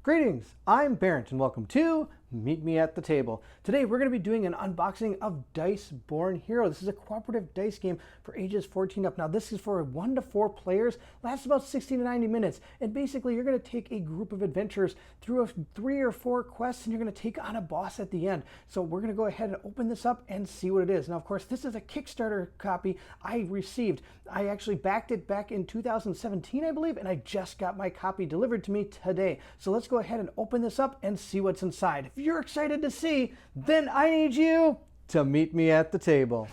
Greetings, I'm Barrett and welcome to Meet Me at the Table. Today we're going to be doing an unboxing of Diceborn Heroes. This is a cooperative dice game for ages 14 up. Now this is for 1 to 4 players, lasts about 60 to 90 minutes, and basically you're going to take a group of adventurers through 3 or 4 quests and you're going to take on a boss at the end. So we're going to go ahead and open this up and see what it is. Now of course this is a Kickstarter copy I received. I actually backed it back in 2017 I believe, and I just got my copy delivered to me today. So let's go ahead and open this up and see what's inside. If you're excited to see, then I need you to meet me at the table.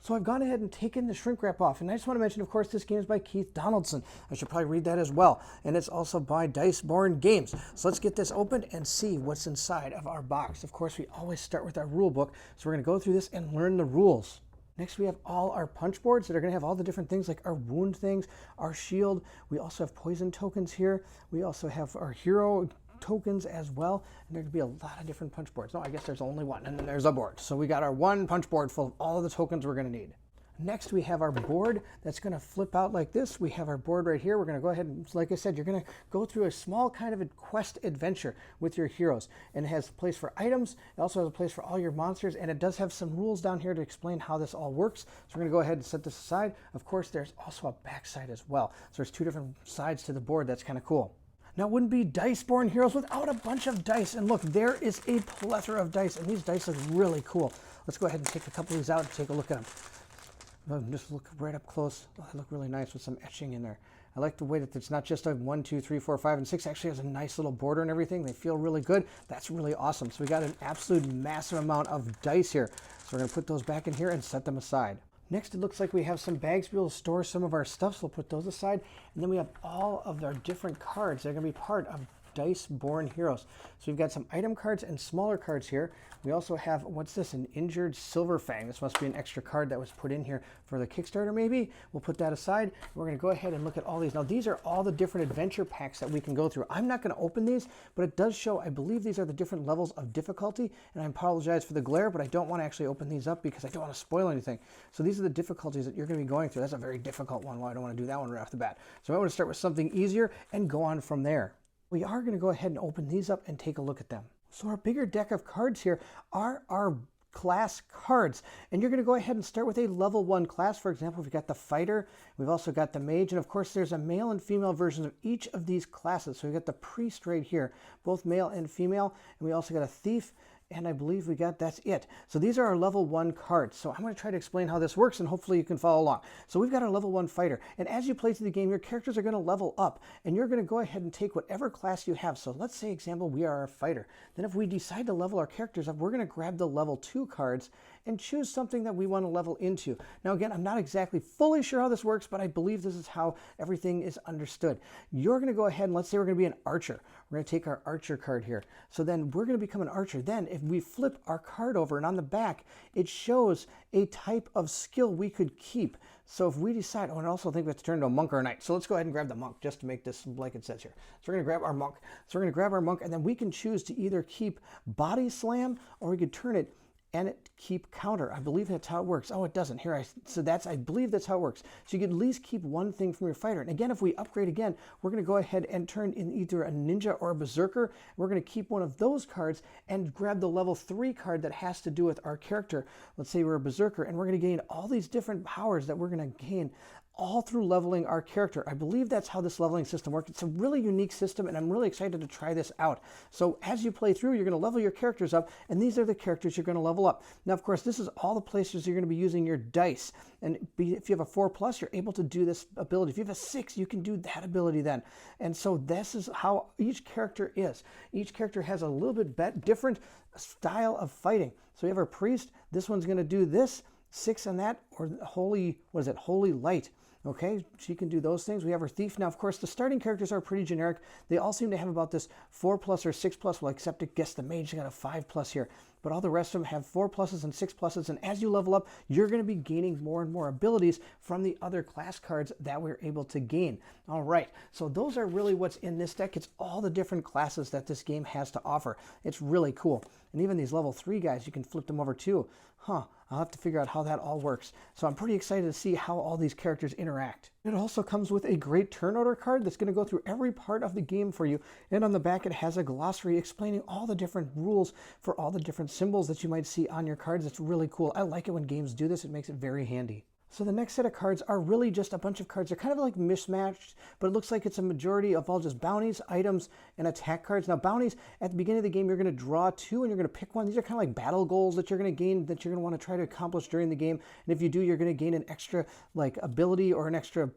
So I've gone ahead and taken the shrink wrap off, and I just want to mention, of course, this game is by Keith Donaldson. I should probably read that as well. And it's also by Diceborn Games. So let's get this opened and see what's inside of our box. Of course, we always start with our rule book, so we're going to go through this and learn the rules. Next, we have all our punch boards that are going to have all the different things like our wound things, our shield. We also have poison tokens here. We also have our hero tokens as well, and there'd be a lot of different punch boards. No, I guess there's only one, and then there's a board. So we got our one punch board full of all of the tokens we're going to need. Next, we have our board that's going to flip out like this. We have our board right here. We're going to go ahead and, like I said, you're going to go through a small kind of a quest adventure with your heroes. And it has a place for items. It also has a place for all your monsters. And it does have some rules down here to explain how this all works. So we're going to go ahead and set this aside. Of course, there's also a back side as well. So there's 2 different sides to the board. That's kind of cool. Now, it wouldn't be Diceborn Heroes without a bunch of dice. And look, there is a plethora of dice, and these dice look really cool. Let's go ahead and take a couple of these out and take a look at them. Just look right up close. Oh, they look really nice with some etching in there. I like the way that it's not just a 1, 2, 3, 4, 5, and 6. It actually has a nice little border and everything. They feel really good. That's really awesome. So we got an absolute massive amount of dice here. So we're going to put those back in here and set them aside. Next, it looks like we have some bags to be able to store some of our stuff, so we'll put those aside. And then we have all of our different cards that are going to be part of Diceborn Heroes. So we've got some item cards and smaller cards here. We also have, what's this, an injured silver fang. This must be an extra card that was put in here for the Kickstarter maybe. We'll put that aside. We're going to go ahead and look at all these. Now these are all the different adventure packs that we can go through. I'm not going to open these, but it does show, I believe these are the different levels of difficulty, and I apologize for the glare, but I don't want to actually open these up because I don't want to spoil anything. So these are the difficulties that you're going to be going through. That's a very difficult one. Well, I don't want to do that one right off the bat. So I want to start with something easier and go on from there. We are going to go ahead and open these up and take a look at them. So our bigger deck of cards here are our class cards, and you're going to go ahead and start with a level 1 class. For example, we've got the fighter, we've also got the mage, and of course there's a male and female versions of each of these classes. So we've got the priest right here, both male and female, and we also got a thief, and I believe we got, that's it. So these are our level 1 cards. So I'm going to try to explain how this works, and hopefully you can follow along. So we've got our level 1 fighter, and as you play through the game, your characters are going to level up, and you're going to go ahead and take whatever class you have. So let's say, example, we are a fighter. Then if we decide to level our characters up, we're going to grab the level 2 cards and choose something that we want to level into. Now again, I'm not exactly fully sure how this works, but I believe this is how everything is understood. You're going to go ahead and let's say we're going to be an archer. We're going to take our archer card here. So then we're going to become an archer. Then if we flip our card over and on the back, it shows a type of skill we could keep. So if we decide, oh, and I also think we have to turn into a monk or a knight. So let's go ahead and grab the monk just to make this like it says here. So we're going to grab our monk. So we're going to grab our monk, and then we can choose to either keep body slam or we could turn it and keep counter. I believe that's how it works. Oh, it doesn't. Here, I believe that's how it works. So you can at least keep one thing from your fighter. And again, if we upgrade again, we're going to go ahead and turn in either a ninja or a berserker. We're going to keep one of those cards and grab the level 3 card that has to do with our character. Let's say we're a berserker, and we're going to gain all these different powers that we're going to gain all through leveling our character. I believe that's how this leveling system works. It's a really unique system, and I'm really excited to try this out. So as you play through, you're going to level your characters up, and these are the characters you're going to level up. Now, of course, this is all the places you're going to be using your dice. And if you have a 4+, you're able to do this ability. If you have a 6, you can do that ability then. And so this is how each character is. Each character has a little bit different style of fighting. So we have our priest. This one's going to do this, 6 on that, or holy, what is it, holy light. Okay, she can do those things. We have our thief. Now, of course, the starting characters are pretty generic. They all seem to have about this 4+ or 6+, well, except I guess the mage got a 5+ here. but all the rest of them have 4 pluses and 6 pluses, and as you level up, you're going to be gaining more and more abilities from the other class cards that we're able to gain. All right, so those are really what's in this deck. It's all the different classes that this game has to offer. It's really cool. And even these level 3 guys, you can flip them over too. I'll have to figure out how that all works. So I'm pretty excited to see how all these characters interact. It also comes with a great turn order card that's going to go through every part of the game for you. And on the back it has a glossary explaining all the different rules for all the different symbols that you might see on your cards. It's really cool. I like it when games do this. It makes it very handy. So the next set of cards are really just a bunch of cards. They're kind of like mismatched, but it looks like it's a majority of all just bounties, items, and attack cards. Now bounties, at the beginning of the game, you're going to draw 2 and you're going to pick one. These are kind of like battle goals that you're going to gain, that you're going to want to try to accomplish during the game. And if you do, you're going to gain an extra like ability or an extra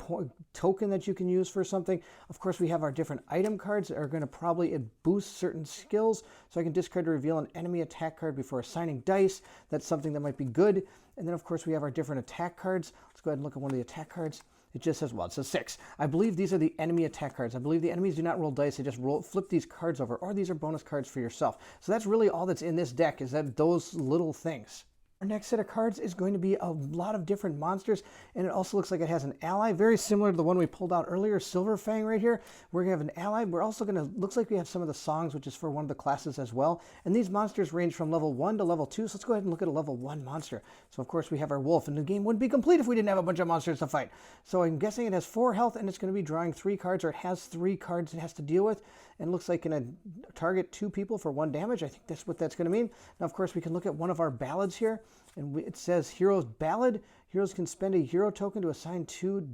token that you can use for something. Of course, we have our different item cards that are going to probably boost certain skills. So I can discard to reveal an enemy attack card before assigning dice. That's something that might be good. And then, of course, we have our different attack cards. Let's go ahead and look at one of the attack cards. It just says, well, it says 6. I believe these are the enemy attack cards. I believe the enemies do not roll dice. They just flip these cards over, or these are bonus cards for yourself. So that's really all that's in this deck, is that those little things. Our next set of cards is going to be a lot of different monsters, and it also looks like it has an ally, very similar to the one we pulled out earlier, Silver Fang right here. We're going to have an ally. We're also going to, looks like we have some of the songs, which is for one of the classes as well. And these monsters range from level 1 to level 2, so let's go ahead and look at a level 1 monster. So of course we have our wolf, and the game wouldn't be complete if we didn't have a bunch of monsters to fight. So I'm guessing it has 4 health, and it's going to be drawing 3 cards, or it has 3 cards it has to deal with. And it looks like going to target 2 people for 1 damage. I think that's what that's going to mean. Now, of course, we can look at one of our ballads here. And it says Heroes Ballad. Heroes can spend a hero token to assign 2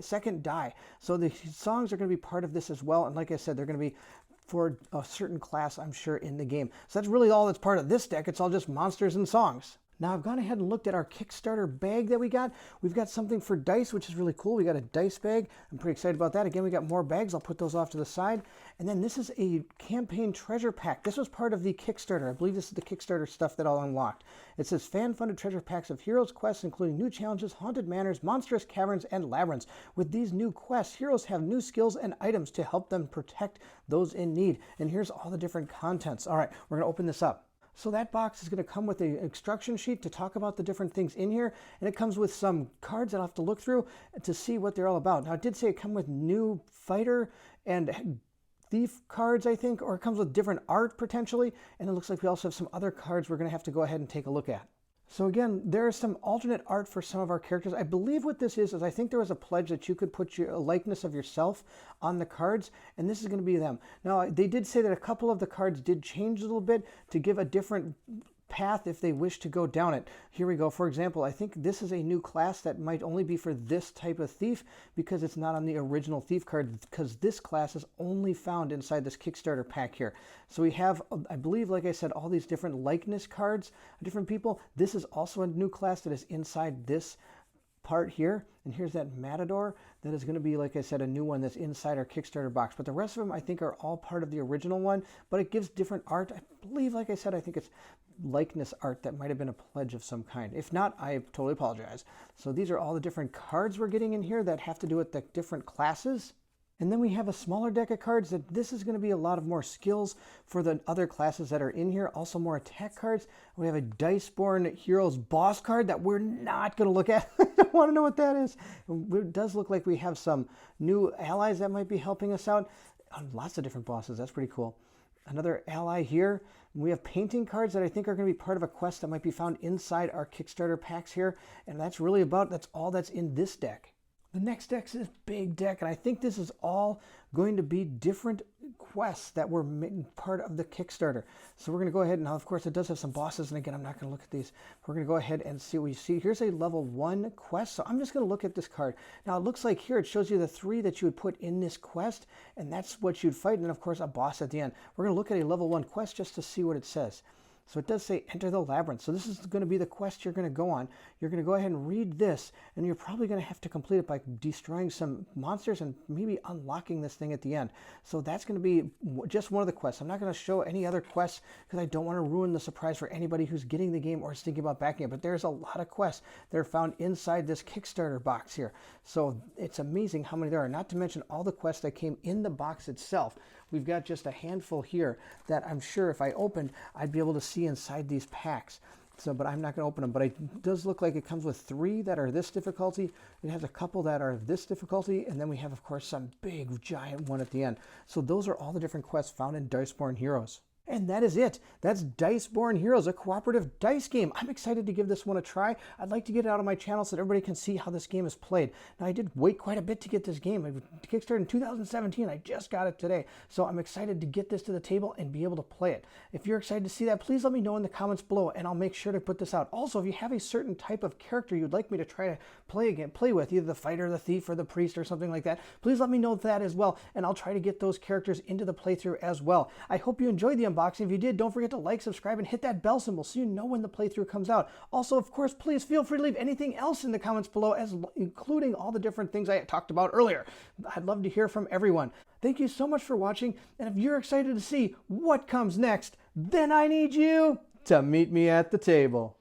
second die. So the songs are going to be part of this as well. And like I said, they're going to be for a certain class, I'm sure, in the game. So that's really all that's part of this deck. It's all just monsters and songs. Now I've gone ahead and looked at our Kickstarter bag that we got. We've got something for dice, which is really cool. We got a dice bag. I'm pretty excited about that. Again, we got more bags. I'll put those off to the side. And then this is a campaign treasure pack. This was part of the Kickstarter. I believe this is the Kickstarter stuff that I'll unlocked. It says fan-funded treasure packs of heroes quests, including new challenges, haunted manors, monstrous caverns, and labyrinths. With these new quests, heroes have new skills and items to help them protect those in need. And here's all the different contents. All right, we're going to open this up. So that box is going to come with an instruction sheet to talk about the different things in here, and it comes with some cards that I'll have to look through to see what they're all about. Now, it did say it comes with new fighter and thief cards, I think, or it comes with different art potentially, and it looks like we also have some other cards we're going to have to go ahead and take a look at. So again, there is some alternate art for some of our characters. I believe what this is I think there was a pledge that you could put a likeness of yourself on the cards, and this is going to be them. Now, they did say that a couple of the cards did change a little bit to give a different path if they wish to go down it. Here we go. For example, I think this is a new class that might only be for this type of thief because it's not on the original thief card, because this class is only found inside this Kickstarter pack here. So we have, I believe, like I said, all these different likeness cards of different people. This is also a new class that is inside this part here, and here's that Matador that is going to be, like I said, a new one that's inside our Kickstarter box. But the rest of them, I think, are all part of the original one, but it gives different art. I believe, like I said, I think it's likeness art that might have been a pledge of some kind. If not, I totally apologize. So these are all the different cards we're getting in here that have to do with the different classes. And then we have a smaller deck of cards that this is going to be a lot of more skills for the other classes that are in here. Also more attack cards. We have a Diceborn Heroes boss card that we're not going to look at. I don't want to know what that is. It does look like we have some new allies that might be helping us out. Lots of different bosses. That's pretty cool. Another ally here. We have painting cards that I think are going to be part of a quest that might be found inside our Kickstarter packs here. And that's really that's all that's in this deck. The next deck is this big deck, and I think this is all going to be different quests that were part of the Kickstarter. So we're going to go ahead, and now of course it does have some bosses, and again, I'm not going to look at these. We're going to go ahead and see what we see. Here's a level 1 quest, so I'm just going to look at this card. Now it looks like here it shows you the 3 that you would put in this quest, and that's what you'd fight, and then of course a boss at the end. We're going to look at a level 1 quest just to see what it says. So it does say enter the labyrinth. So this is going to be the quest you're going to go on. You're going to go ahead and read this, and you're probably going to have to complete it by destroying some monsters and maybe unlocking this thing at the end. So that's going to be just one of the quests. I'm not going to show any other quests because I don't want to ruin the surprise for anybody who's getting the game or is thinking about backing it. But there's a lot of quests that are found inside this Kickstarter box here. So it's amazing how many there are, not to mention all the quests that came in the box itself. we've got just a handful here that I'm sure if I opened, I'd be able to see inside these packs. So, but I'm not going to open them. But it does look like it comes with 3 that are this difficulty. It has a couple that are this difficulty. And then we have, of course, some big, giant one at the end. So those are all the different quests found in Diceborn Heroes. And that is it. That's Diceborn Heroes, a cooperative dice game. I'm excited to give this one a try. I'd like to get it out on my channel so that everybody can see how this game is played. Now, I did wait quite a bit to get this game. I Kickstarted in 2017. I just got it today. So I'm excited to get this to the table and be able to play it. If you're excited to see that, please let me know in the comments below, and I'll make sure to put this out. Also, if you have a certain type of character you'd like me to try to play with, either the fighter, the thief, or the priest, or something like that, please let me know that as well, and I'll try to get those characters into the playthrough as well. I hope you enjoyed the unboxing. If you did, don't forget to like, subscribe, and hit that bell symbol so you know when the playthrough comes out. Also, of course, please feel free to leave anything else in the comments below, including all the different things I talked about earlier. I'd love to hear from everyone. Thank you so much for watching, and if you're excited to see what comes next, then I need you to meet me at the table.